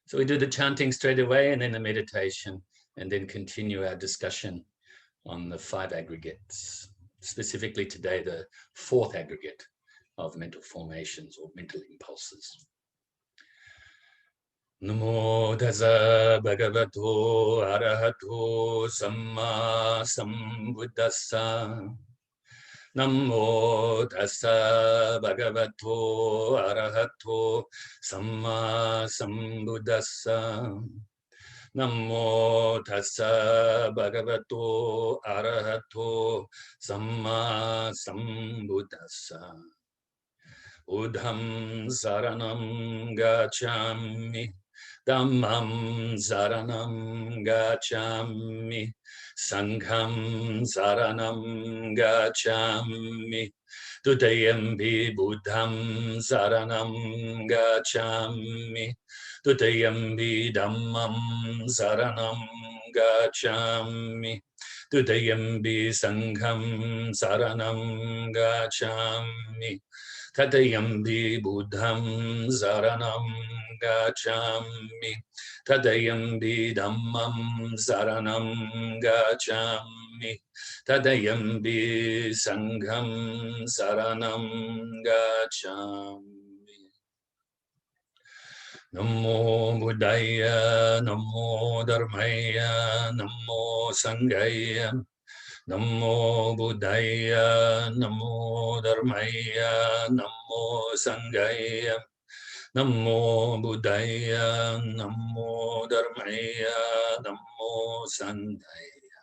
So we do the chanting straight away and then the meditation, and then continue our discussion on the 5 aggregates. Specifically today, the 4th aggregate of mental formations or mental impulses. Namo Tassa Bhagavato ArahatoSammaSambuddhassa. Namo Tassa Bhagavato ArahatoSammaSambuddhassa. Namo Tassa Bhagavato ArahatoSammaSambuddhassa. Buddham saranam gacchami. Dhammam saranam gacchami. Sangham saranam gacchami. Tutayampi Buddham saranam gacchami. Tutayampi Dhammam saranam gacchami. Tutayampi Sangham saranam gacchami. Tatayampi Buddham saranam gacchami. Tatayampi Dhammam saranam gacchami. Tatayampi Sangham saranam gacchami. Namo Buddhaya, Namo Dharmaya, Namo Sanghaya. Namo Buddhaya, Namo Dharmaya, Namo Sanghaya. Namo Buddhaya, Namo Dharmaya, Namo Sanghaya.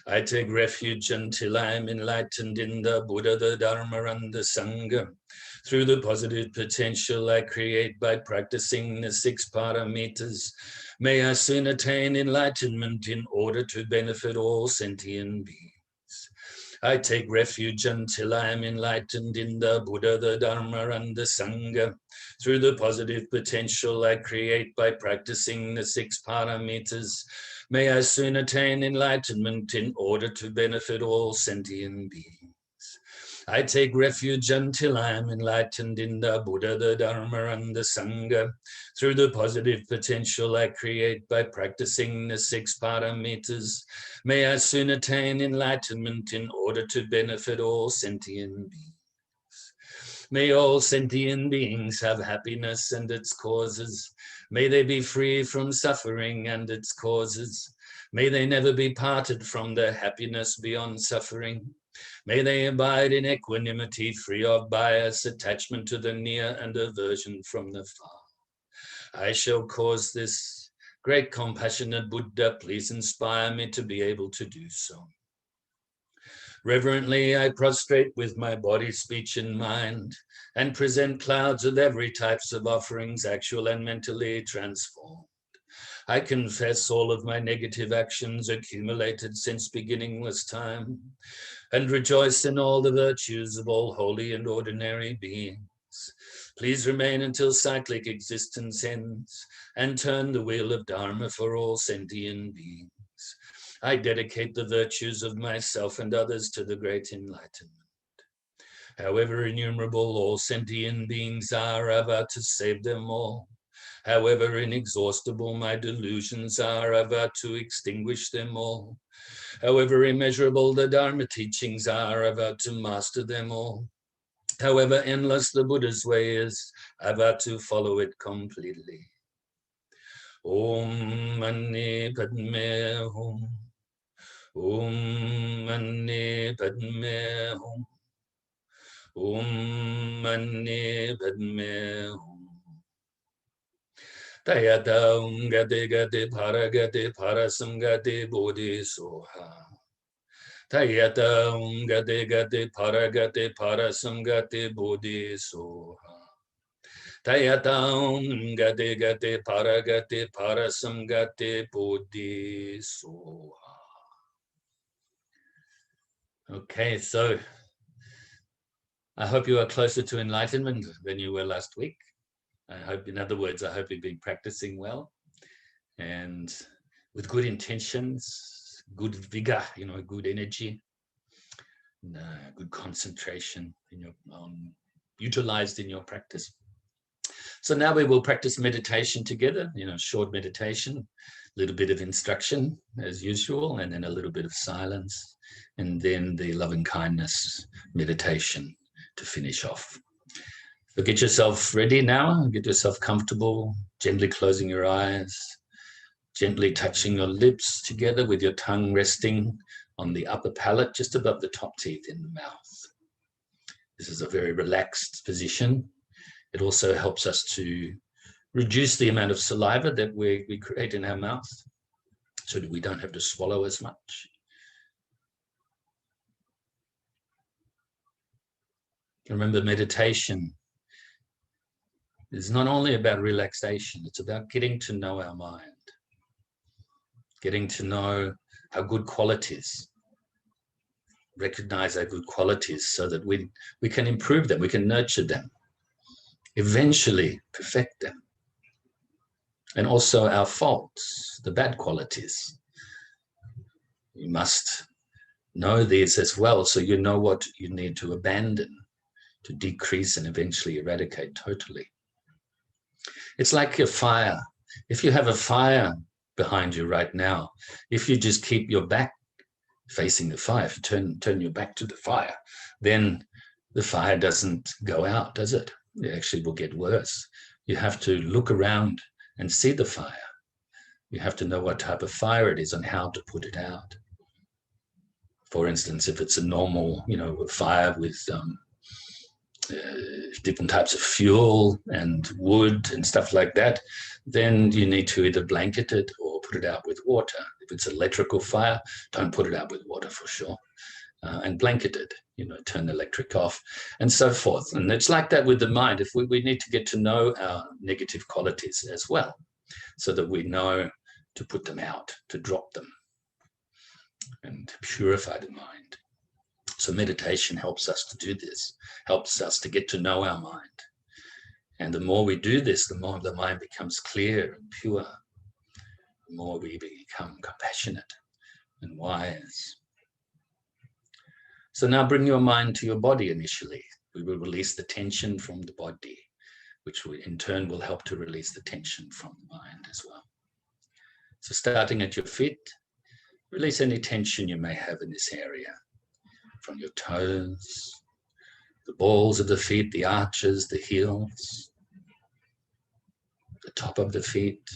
I take refuge until I am enlightened in the Buddha, the Dharma, and the Sangha. Through the positive potential I create by practicing the 6 paramitas, may I soon attain enlightenment in order to benefit all sentient beings. I take refuge until I am enlightened in the Buddha, the Dharma, and the Sangha. Through the positive potential I create by practicing the 6 paramitas, may I soon attain enlightenment in order to benefit all sentient beings. I take refuge until I am enlightened in the Buddha, the Dharma, and the Sangha. Through the positive potential I create by practicing the 6 paramitas, may I soon attain enlightenment in order to benefit all sentient beings. May all sentient beings have happiness and its causes. May they be free from suffering and its causes. May they never be parted from their happiness beyond suffering. May they abide in equanimity, free of bias, attachment to the near, and aversion from the far. I shall cause this great compassionate Buddha, please inspire me to be able to do so. Reverently, I prostrate with my body, speech, and mind, and present clouds of every types of offerings, actual and mentally transformed. I confess all of my negative actions accumulated since beginningless time, and rejoice in all the virtues of all holy and ordinary beings. Please remain until cyclic existence ends, and turn the wheel of Dharma for all sentient beings. I dedicate the virtues of myself and others to the great enlightenment. However innumerable all sentient beings are, I vow to save them all. However inexhaustible my delusions are, I vow to extinguish them all. However immeasurable the Dharma teachings are, I vow to master them all. However endless the Buddha's way is, I vow to follow it completely. Om Mani Padme Hum. Om Mani Padme Hum. Om Mani Padme Hum. Tayata Gate Gate Paragate Parasamgate Bodhi Soha. Tayata Gate Gate Paragate Parasamgate Bodhi Soha. Tayata Gate Gate Paragate Parasamgate Bodhi Soha. Okay, so I hope you are closer to enlightenment than you were last week. I hope, in other words, I hope you've been practicing well and with good intentions, good vigor, good energy, good concentration utilized in your practice. So now we will practice meditation together, short meditation, a little bit of instruction as usual, and then a little bit of silence, and then the loving kindness meditation to finish off. So get yourself ready now, get yourself comfortable, gently closing your eyes, gently touching your lips together with your tongue resting on the upper palate, just above the top teeth in the mouth. This is a very relaxed position. It also helps us to reduce the amount of saliva that we create in our mouth so that we don't have to swallow as much. Remember, meditation is not only about relaxation, it's about getting to know our mind, getting to know our good qualities, recognize our good qualities so that we can improve them, we can nurture them, eventually perfect them. And also our faults, the bad qualities. You must know these as well, so you know what you need to abandon, to decrease and eventually eradicate totally. It's like a fire. If you have a fire behind you right now, if you just keep your back facing the fire, turn your back to the fire, then the fire doesn't go out, does it? It actually will get worse. You have to look around and see the fire. You have to know what type of fire it is and how to put it out. For instance, if it's a normal, fire with different types of fuel and wood and stuff like that, then you need to either blanket it or put it out with water. If it's electrical fire, don't put it out with water for sure. And blanket it, turn the electric off and so forth. And it's like that with the mind. If we need to get to know our negative qualities as well, so that we know to put them out, to drop them and purify the mind. So meditation helps us to do this, helps us to get to know our mind. And the more we do this, the more the mind becomes clear and pure, the more we become compassionate and wise. So now bring your mind to your body initially. We will release the tension from the body, which in turn will help to release the tension from the mind as well. So starting at your feet, release any tension you may have in this area, from your toes, the balls of the feet, the arches, the heels, the top of the feet,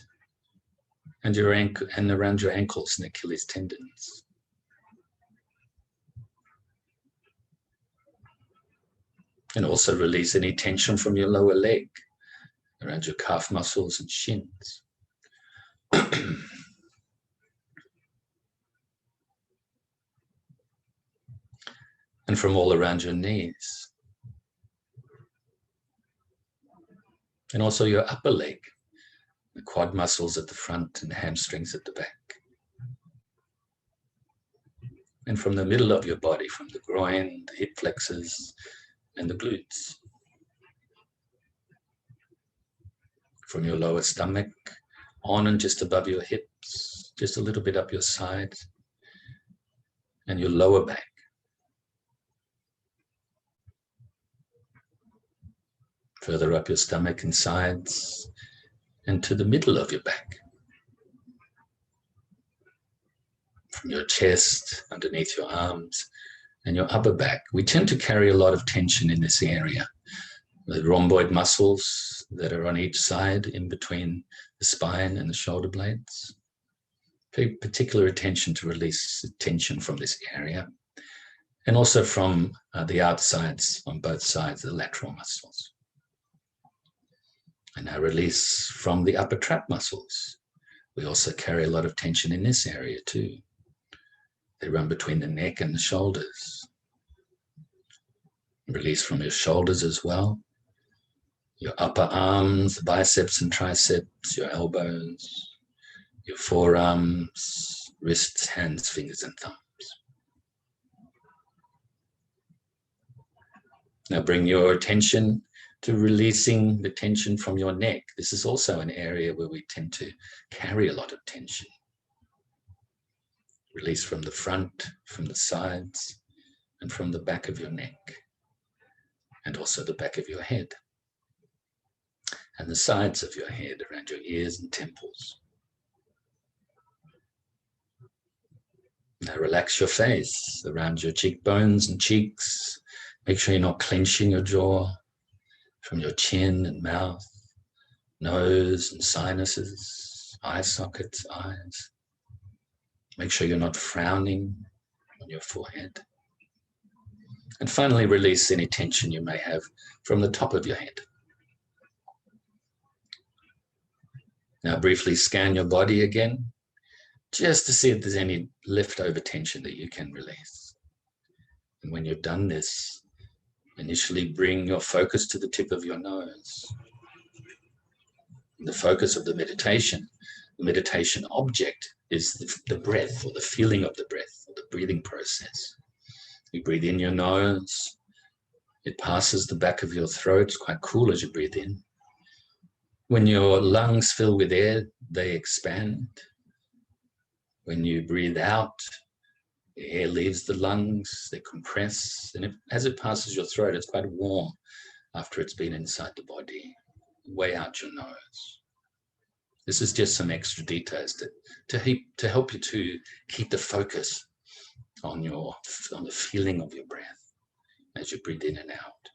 and your ankle, and around your ankles and Achilles tendons. And also release any tension from your lower leg, around your calf muscles and shins. And from all around your knees. And also your upper leg, the quad muscles at the front and the hamstrings at the back. And from the middle of your body, from the groin, the hip flexors, and the glutes. From your lower stomach, on and just above your hips, just a little bit up your side, and your lower back. Further up your stomach and sides, and to the middle of your back. From your chest, underneath your arms, and your upper back. We tend to carry a lot of tension in this area. The rhomboid muscles that are on each side in between the spine and the shoulder blades. Pay particular attention to release tension from this area. And also from the outsides on both sides, the lateral muscles. And now release from the upper trap muscles. We also carry a lot of tension in this area too. They run between the neck and the shoulders. Release from your shoulders as well. Your upper arms, biceps and triceps, your elbows, your forearms, wrists, hands, fingers, and thumbs. Now bring your attention to releasing the tension from your neck. This is also an area where we tend to carry a lot of tension. Release from the front, from the sides, and from the back of your neck, and also the back of your head. and the sides of your head, around your ears and temples. Now relax your face around your cheekbones and cheeks. Make sure you're not clenching your jaw, from your chin and mouth, nose and sinuses, eye sockets, eyes. Make sure you're not frowning on your forehead. And finally, release any tension you may have from the top of your head. Now briefly scan your body again, just to see if there's any leftover tension that you can release. And when you've done this, initially bring your focus to the tip of your nose. The focus of the meditation object is the breath, or the feeling of the breath, or the breathing process. You breathe in your nose, it passes the back of your throat. It's quite cool as you breathe in. When your lungs fill with air, they expand. When you breathe out, the air leaves the lungs, they compress, and as it passes your throat, it's quite warm after it's been inside the body, way out your nose. This is just some extra details to help you to keep the focus on the feeling of your breath as you breathe in and out.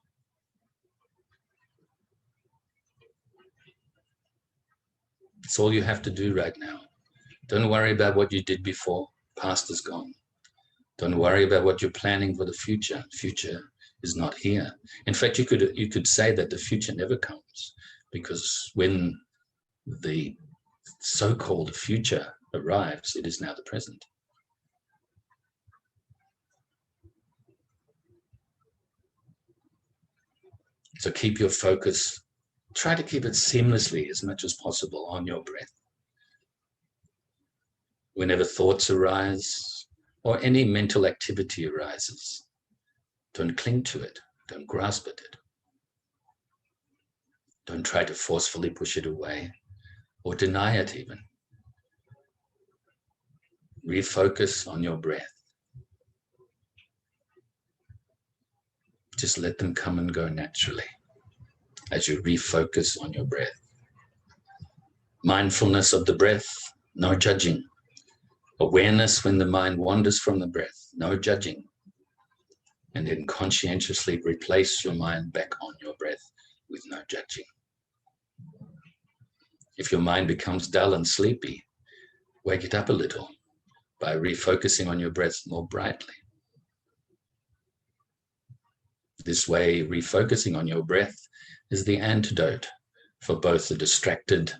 It's all you have to do right now. Don't worry about what you did before. Past is gone. Don't worry about what you're planning for the future. Future is not here. In fact, you could say that the future never comes, because when the so-called future arrives, it is now the present. So keep your focus, try to keep it seamlessly as much as possible on your breath. Whenever thoughts arise or any mental activity arises, don't cling to it, don't grasp at it. Don't try to forcefully push it away or deny it even. Refocus on your breath. Just let them come and go naturally as you refocus on your breath. Mindfulness of the breath, no judging. Awareness when the mind wanders from the breath, no judging. And then conscientiously replace your mind back on your breath with no judging. If your mind becomes dull and sleepy, wake it up a little by refocusing on your breath more brightly. This way, refocusing on your breath is the antidote for both the distracted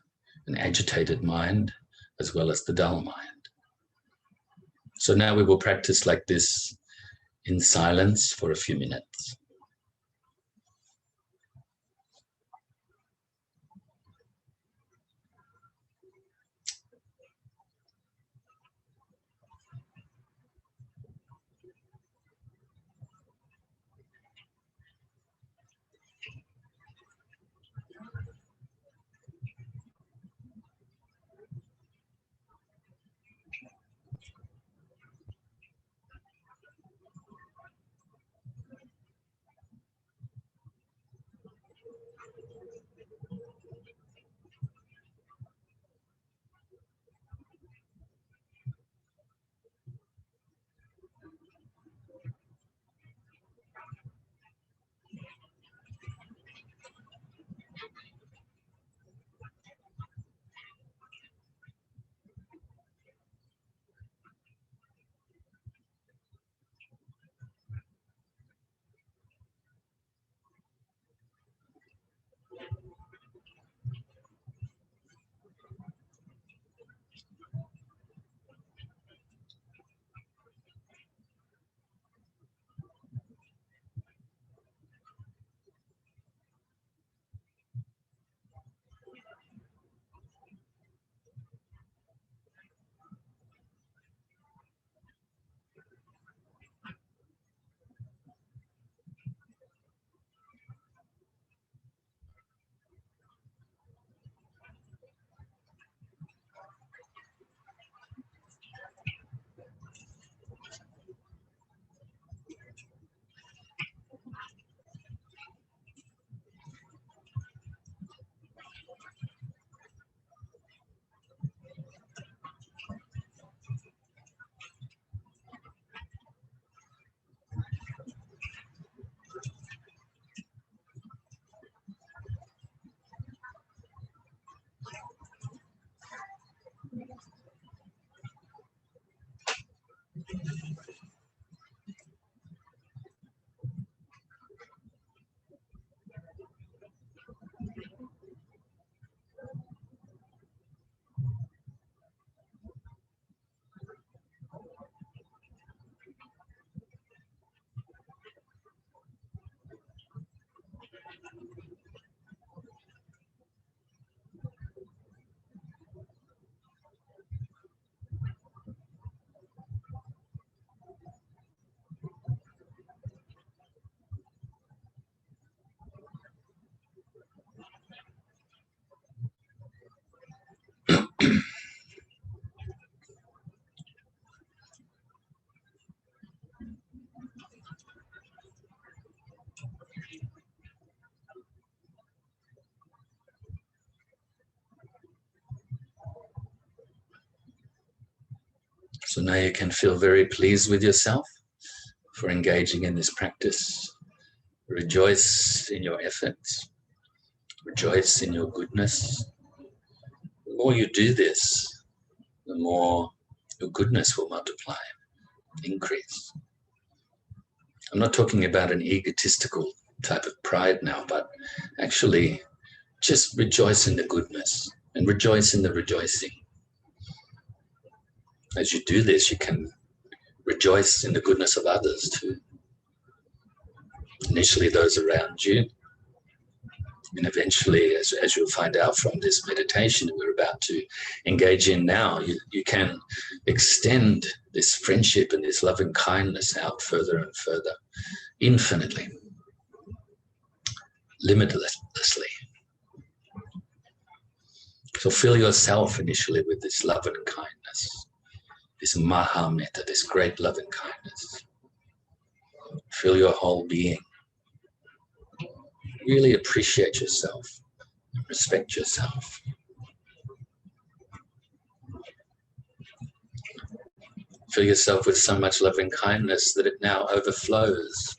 and agitated mind, as well as the dull mind. So now we will practice like this in silence for a few minutes. So now you can feel very pleased with yourself for engaging in this practice. Rejoice in your efforts. Rejoice in your goodness. The more you do this, the more your goodness will multiply, increase. I'm not talking about an egotistical type of pride now, but actually just rejoice in the goodness and rejoice in the rejoicing. As you do this, you can rejoice in the goodness of others too. Initially those around you, and eventually, as you'll find out from this meditation we're about to engage in now, you can extend this friendship and this loving kindness out further and further, infinitely, limitlessly. So fill yourself initially with this love and kindness, this maha metta, this great love and kindness. Fill your whole being. Really appreciate yourself, respect yourself. Fill yourself with so much loving kindness that it now overflows,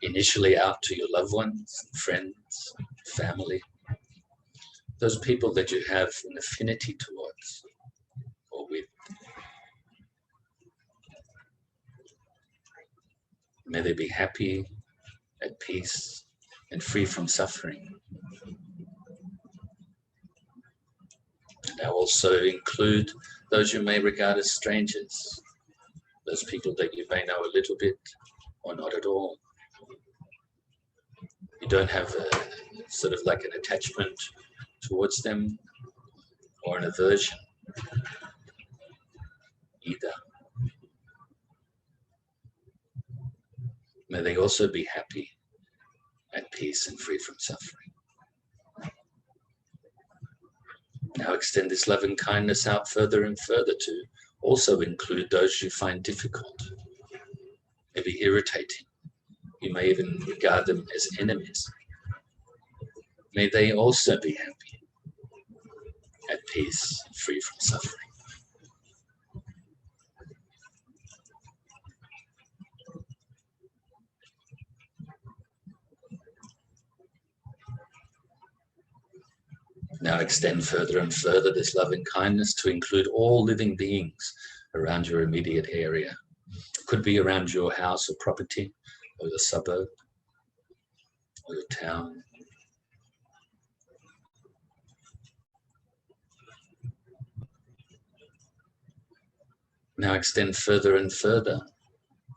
initially out to your loved ones, friends, family, those people that you have an affinity towards or with. May they be happy, at peace, and free from suffering. Now also include those you may regard as strangers, those people that you may know a little bit or not at all. You don't have a sort of like an attachment towards them or an aversion either. May they also be happy, at peace, and free from suffering. Now extend this loving kindness out further and further to also include those you find difficult, maybe irritating. You may even regard them as enemies. May they also be happy, at peace, free from suffering. Now extend further and further this loving kindness to include all living beings around your immediate area. It could be around your house or property, or your suburb, or your town. Now extend further and further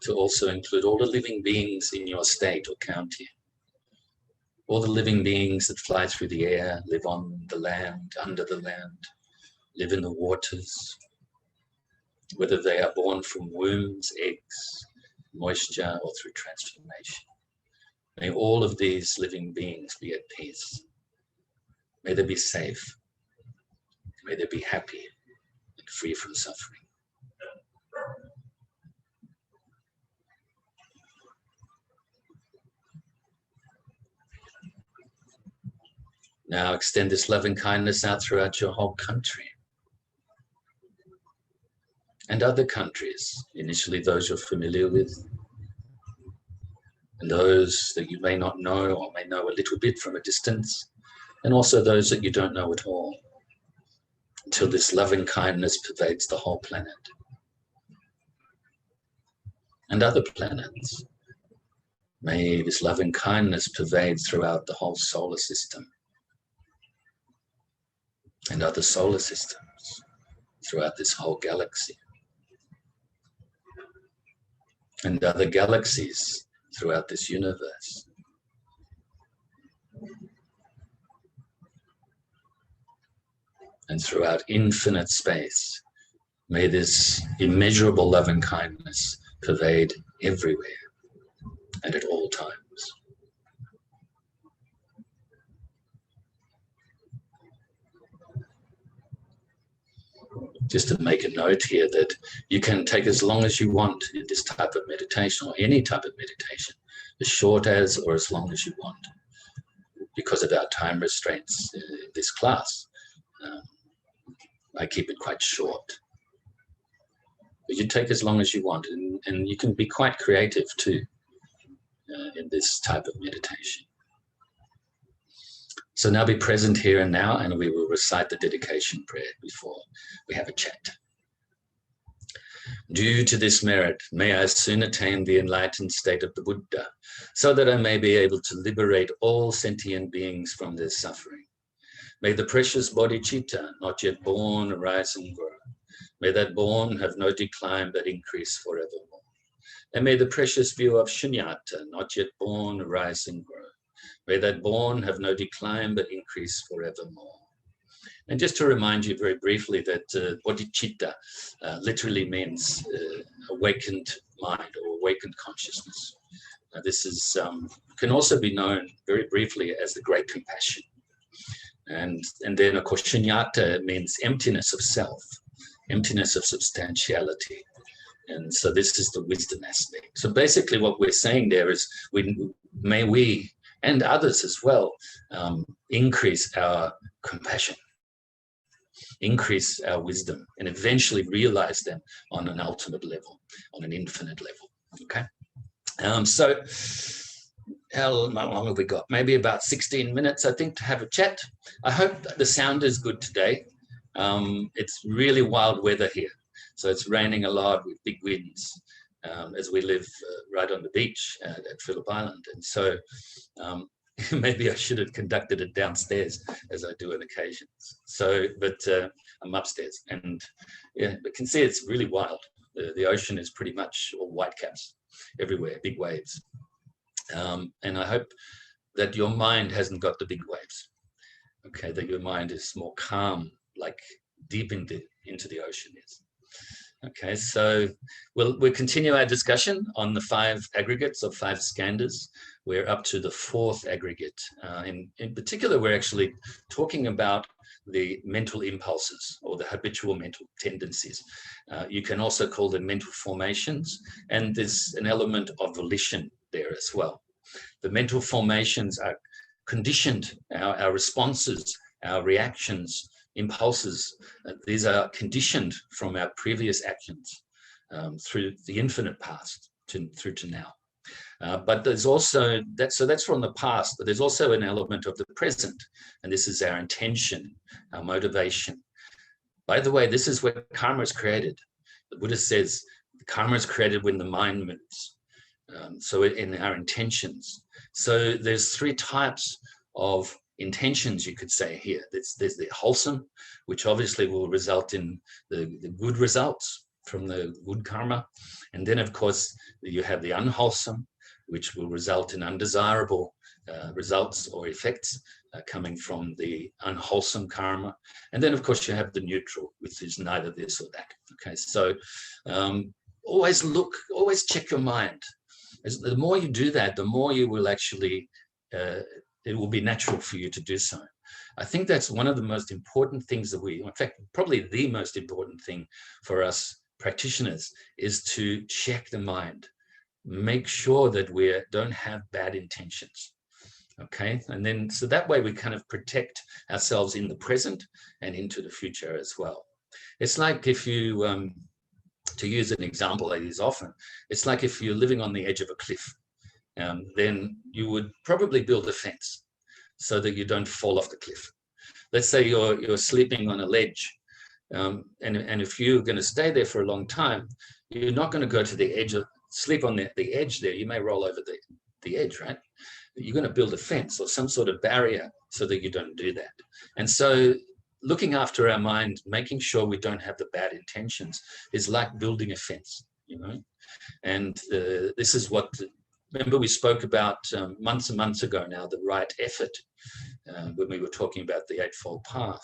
to also include all the living beings in your state or county. All the living beings that fly through the air, live on the land, under the land, live in the waters, whether they are born from wombs, eggs, moisture, or through transformation. May all of these living beings be at peace. May they be safe. May they be happy and free from suffering. Now extend this loving kindness out throughout your whole country and other countries, initially those you're familiar with, and those that you may not know or may know a little bit from a distance, and also those that you don't know at all, until this loving kindness pervades the whole planet and other planets. May this loving kindness pervade throughout the whole solar system and other solar systems, throughout this whole galaxy, and other galaxies throughout this universe. And throughout infinite space, may this immeasurable love and kindness pervade everywhere and at all times. Just to make a note here that you can take as long as you want in this type of meditation, or any type of meditation, as short as or as long as you want, because of our time restraints in this class. I keep it quite short. But you take as long as you want, and you can be quite creative too in this type of meditation. So now be present here and now, and we will recite the dedication prayer before we have a chat. Due to this merit, may I soon attain the enlightened state of the Buddha, so that I may be able to liberate all sentient beings from their suffering. May the precious bodhicitta, not yet born, arise and grow. May that born have no decline but increase forevermore. And may the precious view of shunyata, not yet born, arise and grow. May that born have no decline but increase forevermore. And just to remind you very briefly that bodhicitta literally means awakened mind or awakened consciousness. This is can also be known very briefly as the great compassion. And then, of course, shunyata means emptiness of self, emptiness of substantiality. And so this is the wisdom aspect. So basically what we're saying there is, may we and others as well increase our compassion, increase our wisdom, and eventually realize them on an ultimate level, on an infinite level. Okay. So how long have we got? Maybe about 16 minutes, I think, to have a chat. I hope the sound is good today. It's really wild weather here. So it's raining a lot with big winds as we live right on the beach at Phillip Island. And so maybe I should have conducted it downstairs as I do on occasions. So, but I'm upstairs, and yeah, but can see it's really wild. The ocean is pretty much all whitecaps everywhere, big waves. And I hope that your mind hasn't got the big waves. Okay, that your mind is more calm, like deep into the ocean is. Okay, so we'll continue our discussion on the 5 aggregates of 5 skandhas. We're up to the 4th aggregate. In particular, we're actually talking about the mental impulses or the habitual mental tendencies. You can also call them mental formations, and there's an element of volition there as well. The mental formations are conditioned, our responses, our reactions, impulses. These are conditioned from our previous actions through the infinite past through to now. But there's also so that's from the past, but there's also an element of the present, and this is our intention, our motivation. By the way, this is where karma is created. The Buddha says karma is created when the mind moves. So in our intentions. So there's 3 types of intentions, you could say here. There's the wholesome, which obviously will result in the good results from the good karma. And then, of course, you have the unwholesome, which will result in undesirable results or effects coming from the unwholesome karma. And then, of course, you have the neutral, which is neither this or that. Okay, so always check your mind. The more you do that, the more you will actually, it will be natural for you to do so. I think that's one of the most important things that in fact, probably the most important thing for us practitioners is to check the mind. Make sure that we don't have bad intentions. Okay, and then so that way we kind of protect ourselves in the present and into the future as well. It's like if you, to use an example I use often, it's like if you're living on the edge of a cliff, then you would probably build a fence so that you don't fall off the cliff. Let's say you're sleeping on a ledge, and if you're going to stay there for a long time, you're not going to go to the edge sleep on the edge there. You may roll over the edge, right? You're going to build a fence or some sort of barrier so that you don't do that. And so looking after our mind, making sure we don't have the bad intentions is like building a fence, and this is what, remember we spoke about months and months ago now, the right effort, when we were talking about the Eightfold Path,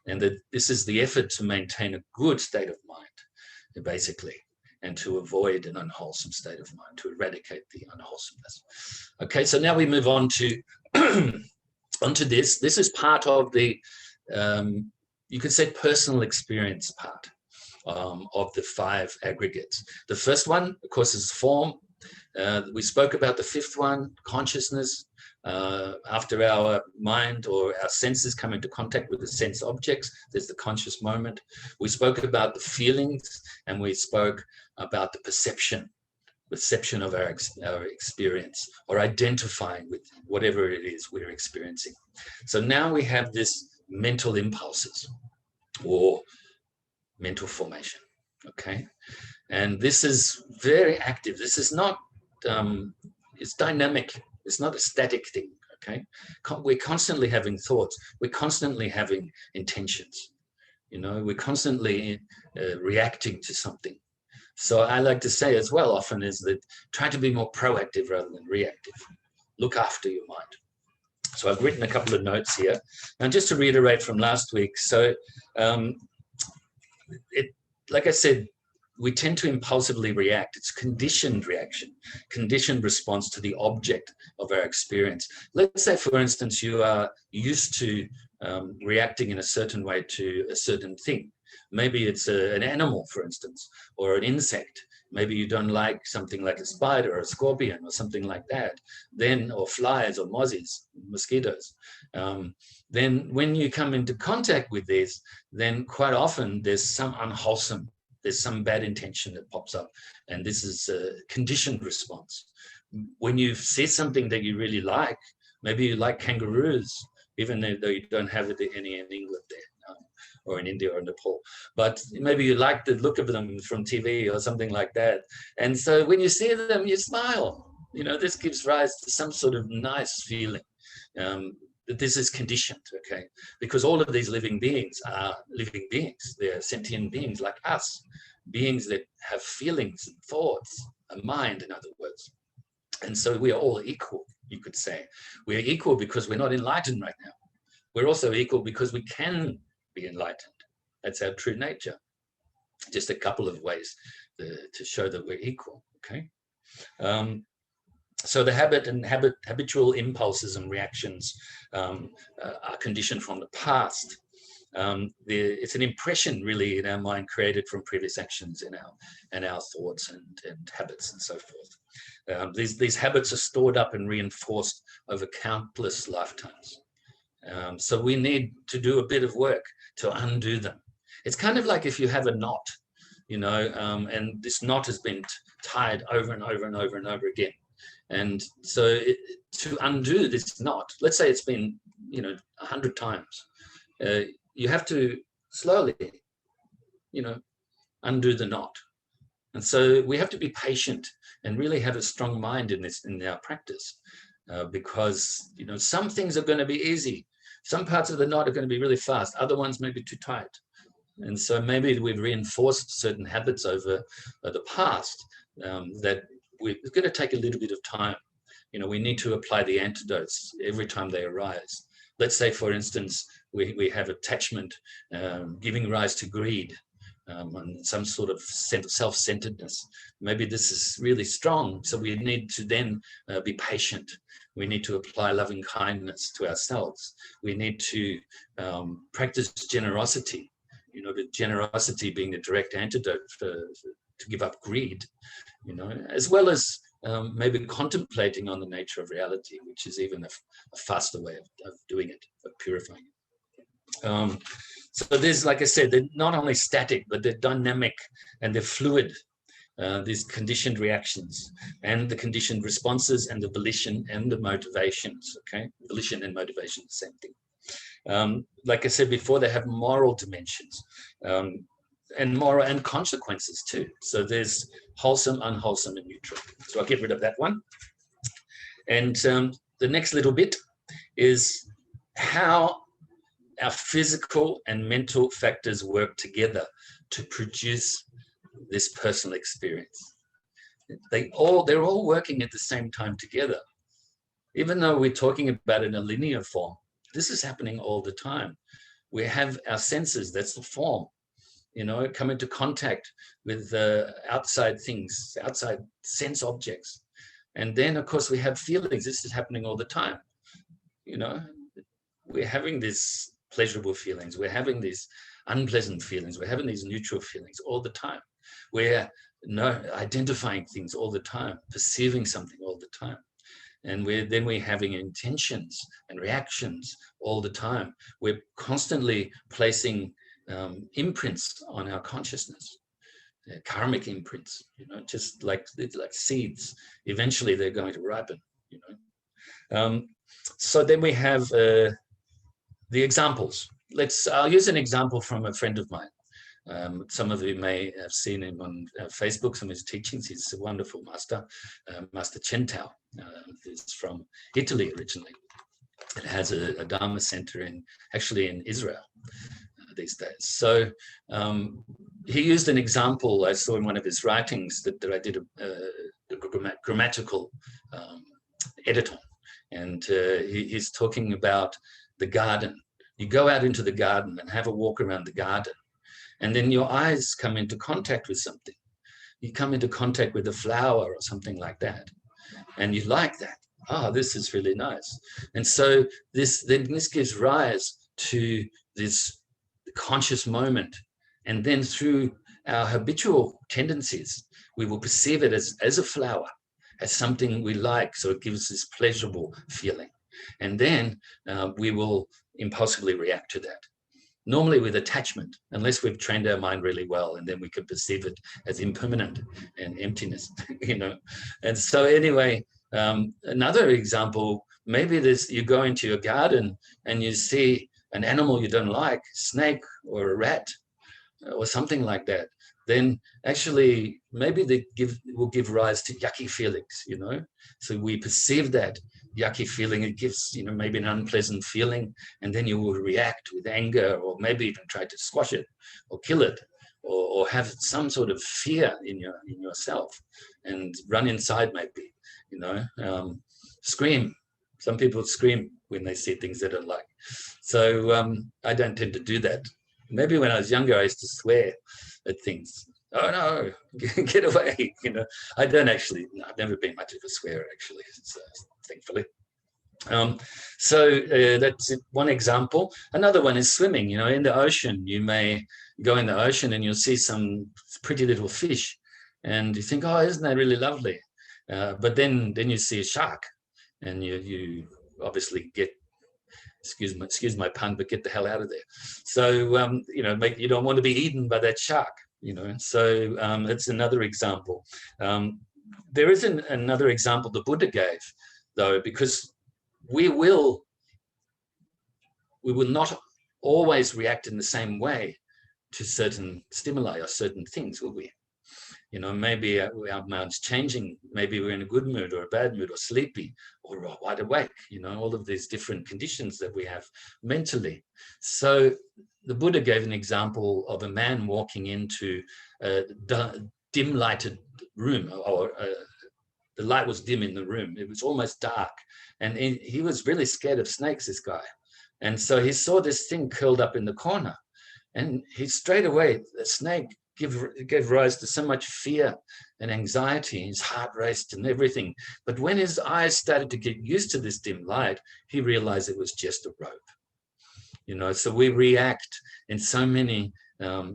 and that this is the effort to maintain a good state of mind, basically, and to avoid an unwholesome state of mind, to eradicate the unwholesomeness. Okay, so now we move on to onto this. This is part of the, you could say, personal experience part of the 5 aggregates. The first one, of course, is form. We spoke about the 5th one, consciousness. After our mind or our senses come into contact with the sense objects, there's the conscious moment. We spoke about the feelings, and we spoke about the perception of our experience, or identifying with whatever it is we're experiencing. So now we have this mental impulses or mental formation, okay? And this is very active. This is not, it's dynamic. It's not a static thing, okay? We're constantly having thoughts. We're constantly having intentions. You know, we're constantly reacting to something. So I like to say as well often is that try to be more proactive rather than reactive. Look after your mind. So I've written a couple of notes here. And just to reiterate from last week, so like I said, we tend to impulsively react. It's conditioned reaction, conditioned response to the object of our experience. Let's say, for instance, you are used to reacting in a certain way to a certain thing. Maybe it's an animal, for instance, or an insect. Maybe you don't like something like a spider or a scorpion or something like that. Then, or flies or mozzies, mosquitoes. Then when you come into contact with this, then quite often there's some unwholesome, there's some bad intention that pops up. And this is a conditioned response. When you see something that you really like, maybe you like kangaroos, even though you don't have any in England there, or in India or Nepal, but maybe you like the look of them from TV or something like that. And so when you see them, you smile. You know, this gives rise to some sort of nice feeling. This is conditioned, okay? Because all of these living beings are living beings. They're sentient beings like us, beings that have feelings and thoughts, a mind, in other words. And so we are all equal, you could say. We're equal because we're not enlightened right now. We're also equal because we can be enlightened. That's our true nature. Just a couple of ways to show that we're equal, okay? So the habitual impulses and reactions are conditioned from the past. It's an impression really in our mind created from previous actions in our thoughts and habits and so forth. These habits are stored up and reinforced over countless lifetimes. So we need to do a bit of work to undo them. It's kind of like if you have a knot, you know, and this knot has been tied over and over and over and over again. And so to undo this knot, let's say it's been, you know, 100 times, you have to slowly, you know, undo the knot. And so we have to be patient and really have a strong mind in our practice, because, you know, some things are going to be easy. Some parts of the knot are going to be really fast. Other ones may be too tight. And so maybe we've reinforced certain habits over the past that it's going to take a little bit of time. You know, we need to apply the antidotes every time they arise. Let's say, for instance, we have attachment giving rise to greed and some sort of self-centeredness. Maybe this is really strong, so we need to then be patient. We need to apply loving kindness to ourselves. We need to practice generosity, you know, the generosity being the direct antidote to give up greed, you know, as well as maybe contemplating on the nature of reality, which is even a faster way of doing it, of purifying it. So there's, like I said, they're not only static, but they're dynamic and they're fluid. These conditioned reactions and the conditioned responses and the volition and the motivations, okay? Volition and motivation, the same thing. Like I said before, they have moral dimensions and moral and consequences too. So there's wholesome, unwholesome, and neutral. So I'll get rid of that one. And the next little bit is how our physical and mental factors work together to produce this personal experience. They're all working at the same time together. Even though we're talking about it in a linear form, this is happening all the time. We have our senses, that's the form, you know, come into contact with outside things, outside sense objects. And then, of course, we have feelings. This is happening all the time. You know, we're having these pleasurable feelings. We're having these unpleasant feelings. We're having these neutral feelings all the time. We're identifying things all the time, perceiving something all the time. And then we're having intentions and reactions all the time. We're constantly placing imprints on our consciousness, karmic imprints, just like seeds. Eventually they're going to ripen, So then we have the examples. I'll use an example from a friend of mine. Some of you may have seen him on Facebook, some of his teachings. He's a wonderful master, Master Chanting. He's from Italy originally. It has a Dharma center actually in Israel these days. So he used an example I saw in one of his writings that I did a grammatical edit on. And he's talking about the garden. You go out into the garden and have a walk around the garden. And then your eyes come into contact with something. You come into contact with a flower or something like that. And you like that. Oh, this is really nice. And so this gives rise to this conscious moment. And then through our habitual tendencies, we will perceive it as a flower, as something we like. So it gives this pleasurable feeling. And then we will impulsively react to that. Normally with attachment, unless we've trained our mind really well, and then we can perceive it as impermanent and emptiness, And so anyway, another example, maybe you go into your garden and you see an animal you don't like, snake or a rat or something like that, then actually maybe will give rise to yucky feelings, So we perceive that yucky feeling, it gives, maybe an unpleasant feeling, and then you will react with anger, or maybe even try to squash it or kill it, or have some sort of fear in yourself and run inside maybe, scream. Some people scream when they see things they don't like. So I don't tend to do that. Maybe when I was younger, I used to swear at things. Oh no, get away, I don't actually, I've never been much of a swearer actually, thankfully. So that's one example. Another one is swimming. In the ocean, you may go in the ocean and you'll see some pretty little fish, and you think, oh, isn't that really lovely? But then you see a shark, and you obviously get, excuse my pun, but get the hell out of there. So you don't want to be eaten by that shark. So that's another example. There is another example the Buddha gave, though, because we will not always react in the same way to certain stimuli or certain things, will we? Maybe our mind's changing. Maybe we're in a good mood or a bad mood, or sleepy or wide awake, all of these different conditions that we have mentally. So the Buddha gave an example of a man walking into a dim lighted room, or the light was dim in the room. It was almost dark. And he was really scared of snakes, this guy. And so he saw this thing curled up in the corner. And he straight away, the snake gave rise to so much fear and anxiety. His heart raced and everything. But when his eyes started to get used to this dim light, he realized it was just a rope. So we react in so many,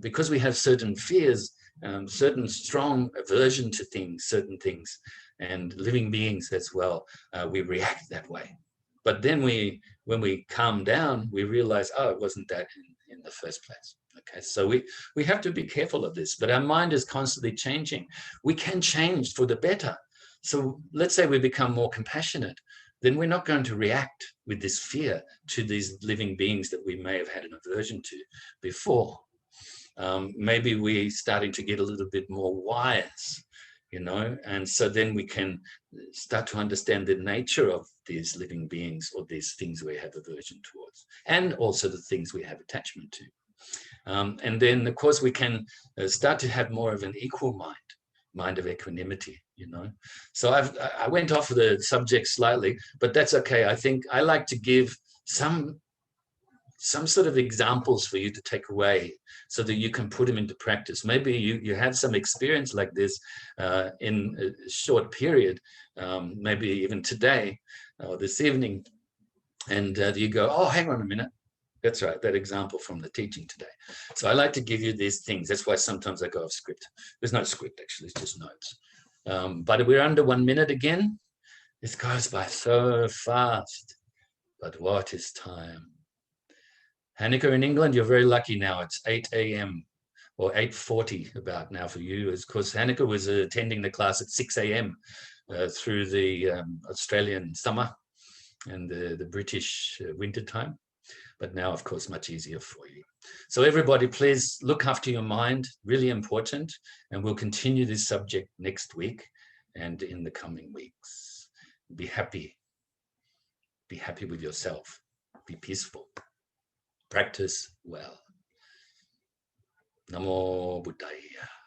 because we have certain fears, certain strong aversion to things, certain things, and living beings as well, we react that way. But then when we calm down, we realize, oh, it wasn't that in the first place. Okay, so we have to be careful of this, but our mind is constantly changing. We can change for the better. So let's say we become more compassionate, then we're not going to react with this fear to these living beings that we may have had an aversion to before. Maybe we're starting to get a little bit more wise, and so then we can start to understand the nature of these living beings, or these things we have aversion towards, and also the things we have attachment to. And then, of course, we can start to have more of an equal mind of equanimity, So I went off the subject slightly, but that's okay. I think I like to give some sort of examples for you to take away so that you can put them into practice. Maybe you have some experience like this in a short period, maybe even today or this evening, and you go, oh, hang on a minute. That's right, that example from the teaching today. So I like to give you these things. That's why sometimes I go off script. There's no script, actually, it's just notes. But we're under 1 minute again. This goes by so fast, but what is time? Hanukkah in England, you're very lucky now. It's 8 a.m. or 8:40 about now for you, because Hanukkah was attending the class at 6 a.m. Through the Australian summer and the British winter time. But now, of course, much easier for you. So everybody, please look after your mind, really important. And we'll continue this subject next week and in the coming weeks. Be happy. Be happy with yourself. Be peaceful. Practice well. Namo Buddhaya.